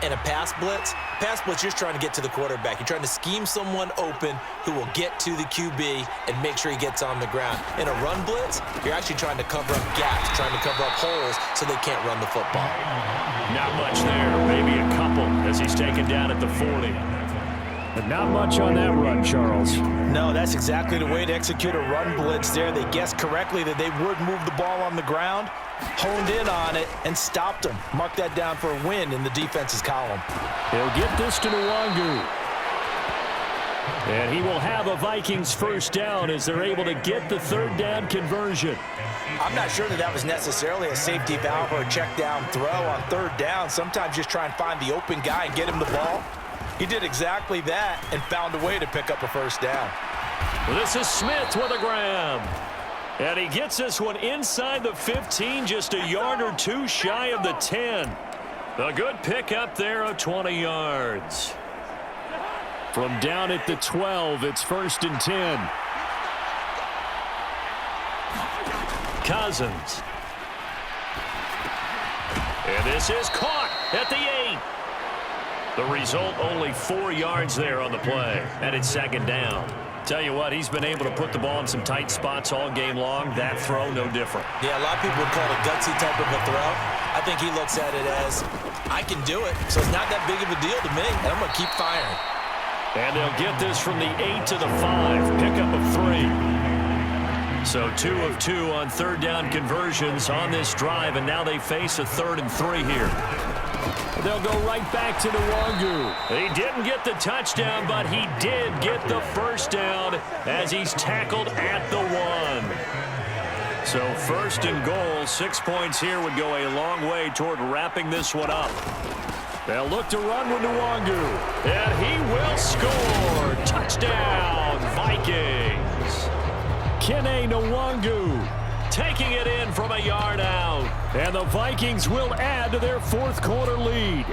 In a pass blitz, you're just trying to get to the quarterback. You're trying to scheme someone open who will get to the QB and make sure he gets on the ground. In a run blitz, you're actually trying to cover up gaps, trying to cover up holes so they can't run the football. Not much there, maybe a couple as he's taken down at the 40. But not much on that run, Charles. No, that's exactly the way to execute a run blitz there. They guessed correctly that they would move the ball on the ground, honed in on it, and stopped them. Mark that down for a win in the defense's column. He'll get this to Nwangu. And he will have a Vikings first down as they're able to get the third down conversion. I'm not sure that was necessarily a safety valve or a check down throw on third down. Sometimes just try and find the open guy and get him the ball. He did exactly that and found a way to pick up a first down. Well, this is Smith with a grab. And he gets this one inside the 15, just a yard or two shy of the 10. A good pickup there of 20 yards. From down at the 12, it's 1st and 10. Cousins. And this is caught at the 8. The result, only 4 yards there on the play, and it's 2nd down. Tell you what, he's been able to put the ball in some tight spots all game long. That throw, no different. Yeah, a lot of people would call it a gutsy type of a throw. I think he looks at it as, I can do it, so it's not that big of a deal to me, and I'm going to keep firing. And they'll get this from the 8 to the 5, pickup of 3. So 2 of 2 on third down conversions on this drive, and now they face a 3rd and 3 here. They'll go right back to Nwangu. He didn't get the touchdown, but he did get the first down as he's tackled at the 1. So 1st and goal, 6 points here would go a long way toward wrapping this one up. They'll look to run with Nwangu. And he will score. Touchdown, Vikings. Kene Nwangu taking it in from a yard out. And the Vikings will add to their 4th quarter lead.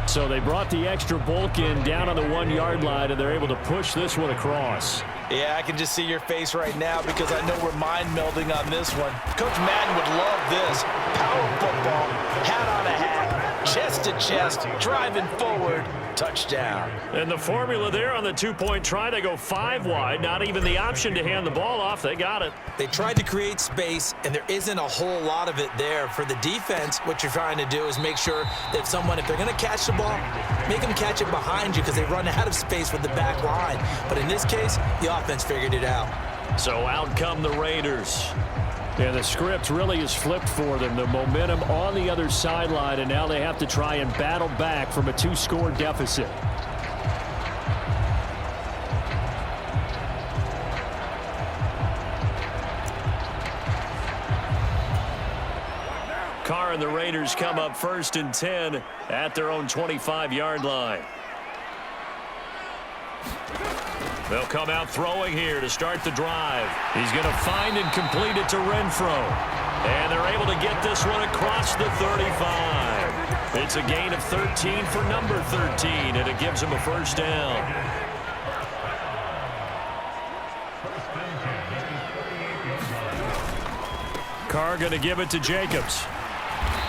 So they brought the extra bulk in down on the 1-yard line, and they're able to push this one across. Yeah, I can just see your face right now because I know we're mind melding on this one. Coach Madden would love this. Power football, hat on a hat, chest to chest, driving forward, touchdown. And the formula there on the 2-point try, they go 5 wide. Not even the option to hand the ball off. They got it. They tried to create space, and there isn't a whole lot of it there. For the defense, what you're trying to do is make sure that if they're going to catch the ball, make them catch it behind you because they run out of space with the back line. But in this case, the offense figured it out. So out come the Raiders. Yeah, the script really is flipped for them. The momentum on the other sideline, and now they have to try and battle back from a 2-score deficit. Carr and the Raiders come up 1st and 10 at their own 25-yard line. They'll come out throwing here to start the drive. He's going to find and complete it to Renfro. And they're able to get this one across the 35. It's a gain of 13 for number 13, and it gives him a first down. Carr going to give it to Jacobs.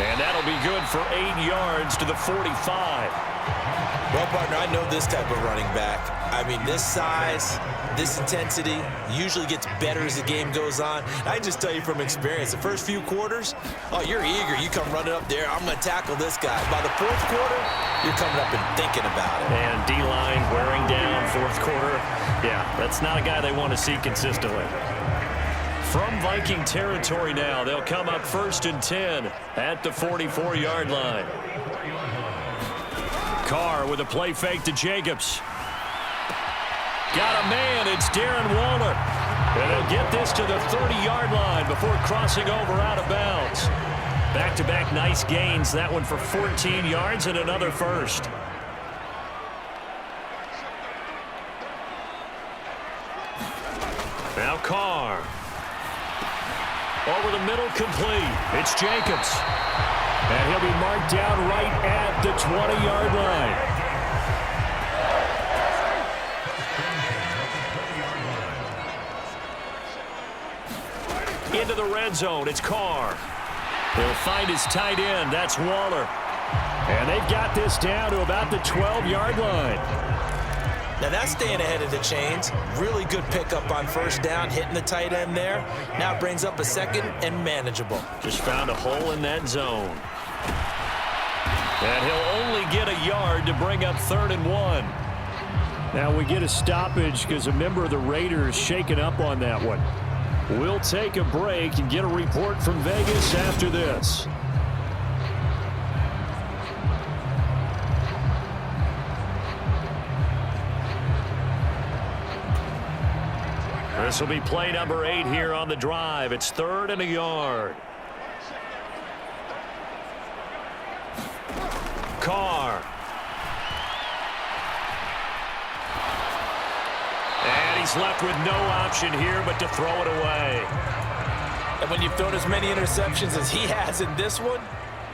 And that'll be good for 8 yards to the 45. Well, partner, I know this type of running back. I mean, this size, this intensity usually gets better as the game goes on. I just tell you from experience, the first few quarters, oh, you're eager. You come running up there. I'm going to tackle this guy. By the 4th quarter, you're coming up and thinking about it. And D-line wearing down 4th quarter. Yeah, that's not a guy they want to see consistently. From Viking territory now, they'll come up 1st and 10 at the 44-yard line. Carr with a play fake to Jacobs. Got a man. It's Darren Waller. And they'll get this to the 30-yard line before crossing over out of bounds. Back-to-back nice gains. That one for 14 yards and another first. Now Carr. Over the middle, complete. It's Jacobs. And he'll be marked down right at the 20-yard line. Into the red zone. It's Carr. He'll find his tight end. That's Waller. And they've got this down to about the 12-yard line. Now that's staying ahead of the chains. Really good pickup on first down, hitting the tight end there. Now it brings up a second and manageable. Just found a hole in that zone. And he'll only get a yard to bring up 3rd and 1. Now we get a stoppage because a member of the Raiders shaken up on that one. We'll take a break and get a report from Vegas after this. This will be play number 8 here on the drive. It's 3rd and a yard. Carr. And he's left with no option here but to throw it away. And when you've thrown as many interceptions as he has in this one,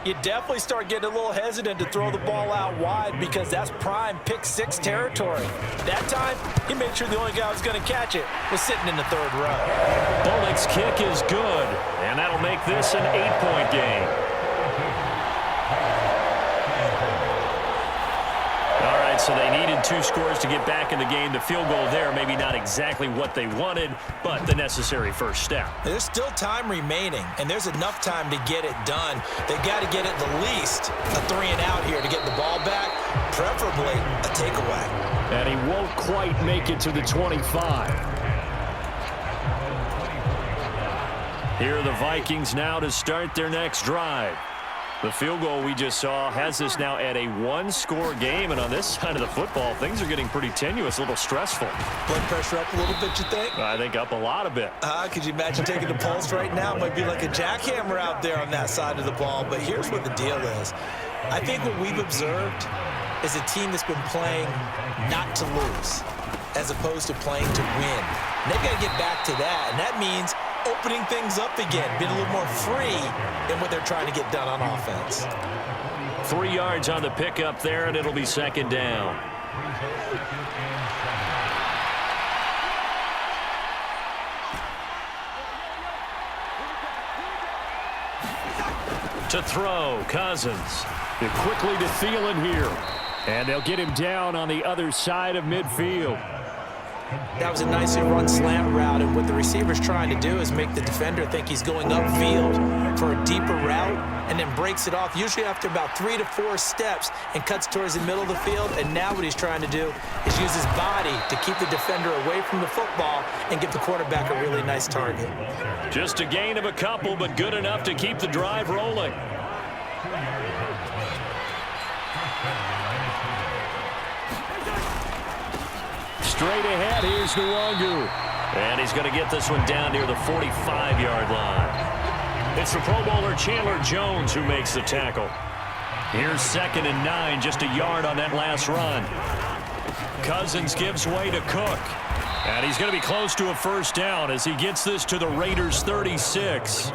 you definitely start getting a little hesitant to throw the ball out wide because that's prime pick 6 territory. That time, he made sure the only guy who was going to catch it was sitting in the 3rd row. Bullock's kick is good, and that'll make this an 8-point game. All right, so they needed 2 scores to get back in the game. The field goal there, maybe not exactly what they wanted, but the necessary first step. There's still time remaining, and there's enough time to get it done. They've got to get at the least a 3 and out here to get the ball back, preferably a takeaway. And he won't quite make it to the 25. Here are the Vikings now to start their next drive. The field goal we just saw has us now at a 1-score game, and on this side of the football, things are getting pretty tenuous, a little stressful. Blood pressure up a little bit, you think? I think up a lot a bit. Could you imagine taking the pulse right now? It might be like a jackhammer out there on that side of the ball, but here's what the deal is. I think what we've observed is a team that's been playing not to lose as opposed to playing to win. And they've got to get back to that, and that means opening things up again, being a little more free in what they're trying to get done on offense. 3 yards on the pickup there, and it'll be 2nd down. To throw, Cousins. They're quickly to Thielen here. And they'll get him down on the other side of midfield. That was a nicely run slant route, and what the receiver's trying to do is make the defender think he's going upfield for a deeper route and then breaks it off, usually after about 3 to 4 steps, and cuts towards the middle of the field. And now what he's trying to do is use his body to keep the defender away from the football and give the quarterback a really nice target. Just a gain of a couple, but good enough to keep the drive rolling. Straight ahead, here's Nwangu. And he's going to get this one down near the 45-yard line. It's the Pro Bowler Chandler Jones who makes the tackle. Here's 2nd and 9, just a yard on that last run. Cousins gives way to Cook. And he's going to be close to a first down as he gets this to the Raiders' 36.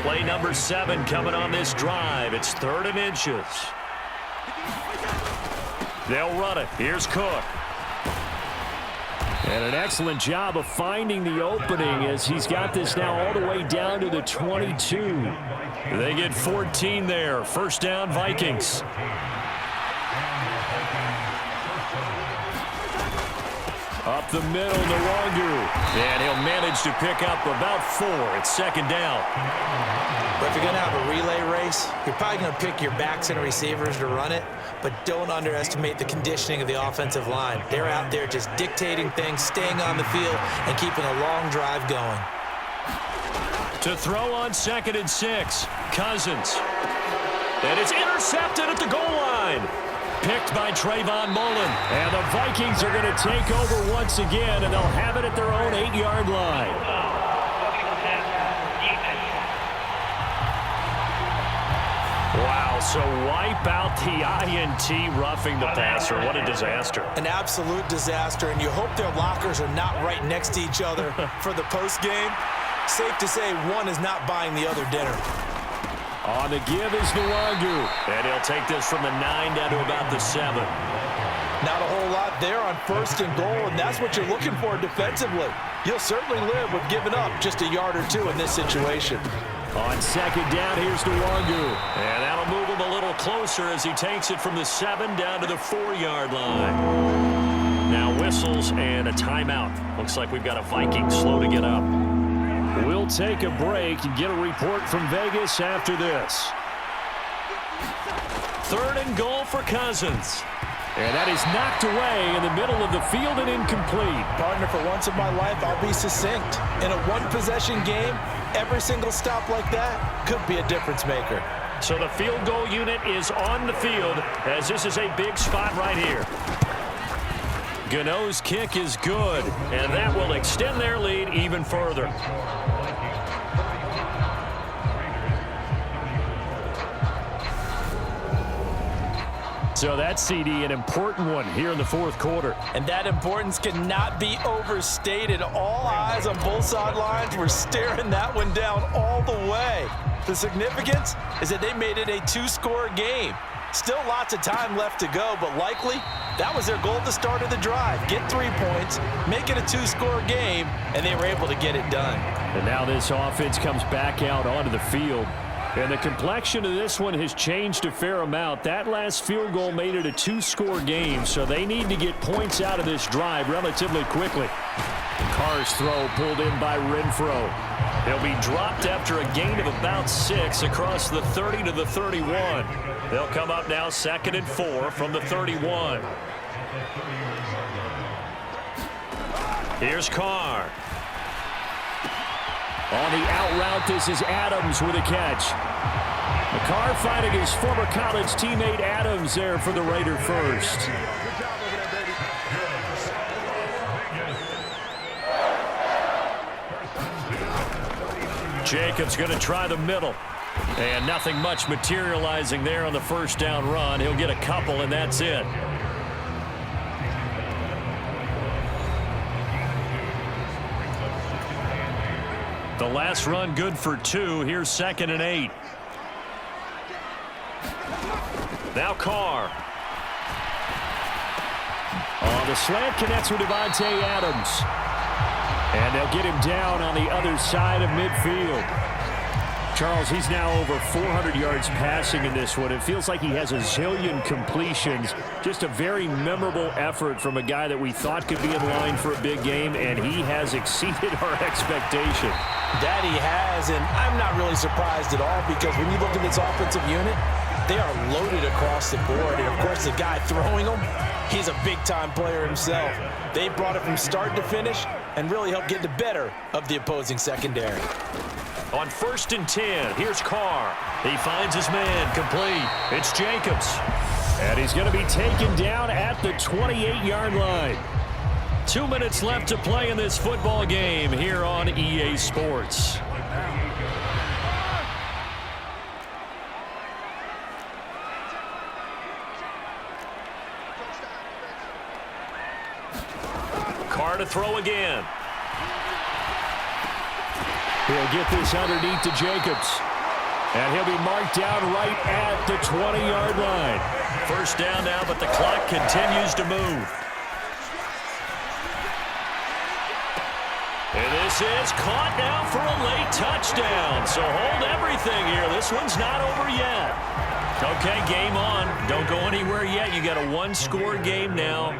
Play number 7 coming on this drive. It's 3rd and inches. They'll run it. Here's Cook. And an excellent job of finding the opening as he's got this now all the way down to the 22. They get 14 there. First down, Vikings. Up the middle, Nwangu. And he'll manage to pick up about 4. It's 2nd down. But if you're going to have a relay race, you're probably going to pick your backs and receivers to run it, but don't underestimate the conditioning of the offensive line. They're out there just dictating things, staying on the field, and keeping a long drive going. To throw on 2nd and 6, Cousins. And it's intercepted at the goal line. Picked by Trayvon Mullen. And the Vikings are going to take over once again, and they'll have it at their own 8-yard line. Wow, so wipe out the INT roughing the passer. What a disaster. An absolute disaster, and you hope their lockers are not right next to each other for the postgame. Safe to say one is not buying the other dinner. On the give is Nwangu. And he'll take this from the 9 down to about the 7. Not a whole lot there on 1st and goal, and that's what you're looking for defensively. You'll certainly live with giving up just a yard or two in this situation. On 2nd down, here's Nwangu. And that'll move him a little closer as he takes it from the 7 down to the 4-yard line. Now whistles and a timeout. Looks like we've got a Viking slow to get up. We'll take a break and get a report from Vegas after this. 3rd and goal for Cousins. And that is knocked away in the middle of the field and incomplete. Partner, for once in my life, I'll be succinct. In a one-possession game, every single stop like that could be a difference maker. So the field goal unit is on the field as this is a big spot right here. Gano's kick is good, and that will extend their lead even further. So that's, CD, an important one here in the 4th quarter. And that importance cannot be overstated. All eyes on both sidelines were staring that one down all the way. The significance is that they made it a 2-score game. Still lots of time left to go, but likely that was their goal at the start of the drive. Get 3 points, make it a 2-score game, and they were able to get it done. And now this offense comes back out onto the field. And the complexion of this one has changed a fair amount. That last field goal made it a 2-score game, so they need to get points out of this drive relatively quickly. Carr's throw pulled in by Renfro. He'll be dropped after a gain of about 6 across the 30 to the 31. They'll come up now 2nd and 4 from the 31. Here's Carr. On the out route, this is Adams with a catch. Carr finding his former college teammate Adams there for the Raider first. Jacobs going to try the middle. And nothing much materializing there on the 1st down run. He'll get a couple, and that's it. The last run good for 2. Here's 2nd and 8. Now Carr. Oh, the slant connects with Devontae Adams. And they'll get him down on the other side of midfield. Charles, he's now over 400 yards passing in this one. It feels like he has a zillion completions. Just a very memorable effort from a guy that we thought could be in line for a big game, and he has exceeded our expectation. That he has, and I'm not really surprised at all because when you look at this offensive unit, they are loaded across the board. And, of course, the guy throwing them, he's a big-time player himself. They brought it from start to finish and really helped get the better of the opposing secondary. On 1st and 10, here's Carr. He finds his man, complete. It's Jacobs. And he's going to be taken down at the 28-yard line. 2 minutes left to play in this football game here on EA Sports. Carr to throw again. He'll get this underneath to Jacobs. And he'll be marked down right at the 20-yard line. 1st down now, but the clock continues to move. And this is caught now for a late touchdown. So hold everything here. This one's not over yet. Okay, game on. Don't go anywhere yet. You got a 1-score game now.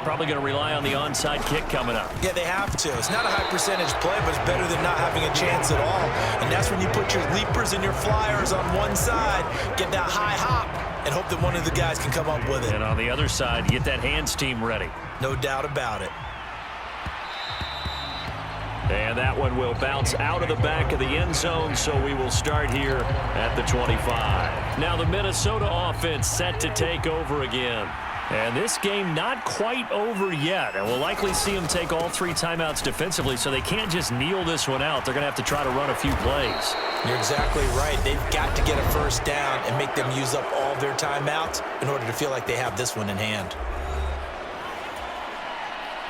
Probably going to rely on the onside kick coming up. Yeah, they have to. It's not a high percentage play, but it's better than not having a chance at all. And that's when you put your leapers and your flyers on one side, get that high hop, and hope that one of the guys can come up with it. And on the other side, get that hands team ready. No doubt about it. And that one will bounce out of the back of the end zone, so we will start here at the 25. Now the Minnesota offense set to take over again. And this game not quite over yet. And we'll likely see them take all 3 timeouts defensively, so they can't just kneel this one out. They're going to have to try to run a few plays. You're exactly right. They've got to get a 1st down and make them use up all their timeouts in order to feel like they have this one in hand.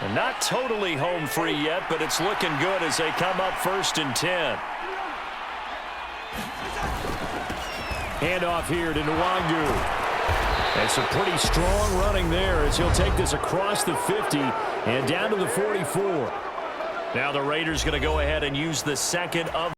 And not totally home free yet, but it's looking good as they come up 1st and 10. Handoff here to Nwangu. And some pretty strong running there as he'll take this across the 50 and down to the 44. Now the Raiders going to go ahead and use the second of